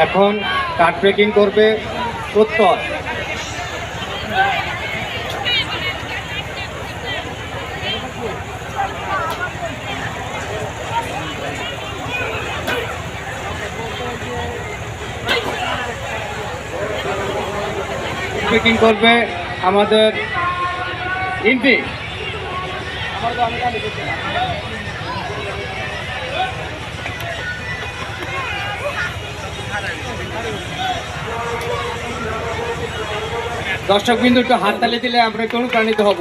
এখন card breaking করবে প্রত্যয়। ব্রেকিং করবে আমাদের ইন্টি। দর্শক বিন্দু একটু হাততালি দিলে আমরা একটু অনুপ্রাণিত হব।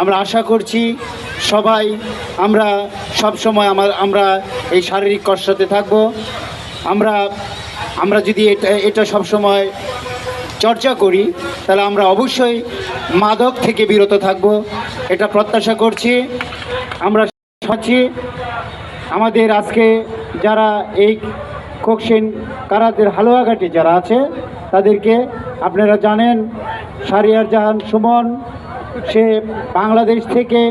আমরা আশা করছি সবাই আমরা সব সময় আমরা এই শারীরিক কসরতে থাকব। আমরা যদি এটা সব সময় চর্চা করি তাহলে আমরা অবশ্যই মাদক থেকে বিরত থাকব, এটা প্রত্যাশা করছি। আমরা চাচ্ছি আমাদের আজকে যারা এই কোকসেন কারাতের হালুয়াঘাটে যারা আছে তাদেরকে আপনারা জানেন, শাহরিয়ার জাহান সুমন সে বাংলাদেশ থেকে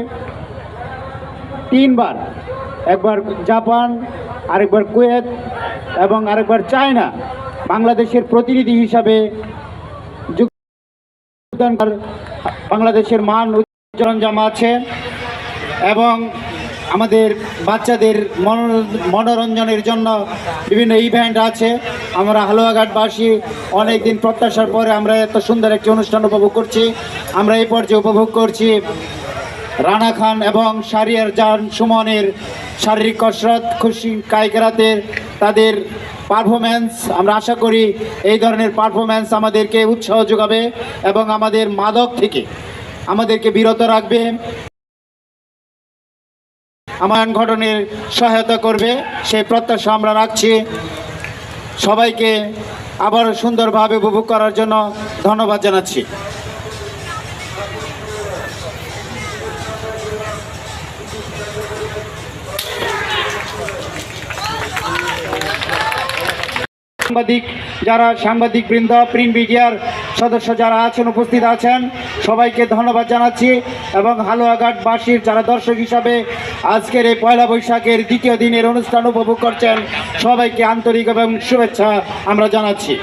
3 বার, একবার জাপান, আরেকবার কুয়েত এবং আরেকবার চায়না বাংলাদেশের প্রতিনিধি হিসাবে যোগদান বাংলাদেশের মান উজ্জ্বলন আছে। এবং আমাদের বাচ্চাদের মনোরঞ্জনের জন্য বিভিন্ন ইভেন্ট আছে। আমরা হালুয়াঘাটবাসী অনেক দিন প্রত্যাশার পরে আমরা এত সুন্দর একটি অনুষ্ঠান উপভোগ করছি। আমরা এই পর্যায়ে উপভোগ করছি রানা খান এবং শাহরিয়ার জাহান সুমনের শারীরিক কসরত, খুশি কায়কেরাতের তাদের পারফরম্যান্স। আমরা আশা করি এই ধরনের পারফরম্যান্স আমাদেরকে উৎসাহ যোগাবে এবং আমাদের মাদক থেকে আমাদেরকে বিরত রাখবে, আমায়ন ঘটনের সহায়তা করবে, সেই প্রত্যাশা আমরা রাখছি। সবাইকে আবারও সুন্দরভাবে উপভোগ করার জন্য ধন্যবাদ জানাচ্ছি। সাংবাদিক বৃন্দ, প্রিন্ট মিডিয়ার সদস্য যারা আছেন, উপস্থিত আছেন, সবাইকে ধন্যবাদ জানাচ্ছি। এবং হালুয়াঘাটবাসীর যারা দর্শক হিসাবে আজকের এই পয়লা বৈশাখের দ্বিতীয় দিনের অনুষ্ঠান উপভোগ করছেন, সবাইকে আন্তরিক এবং শুভেচ্ছা আমরা জানাচ্ছি।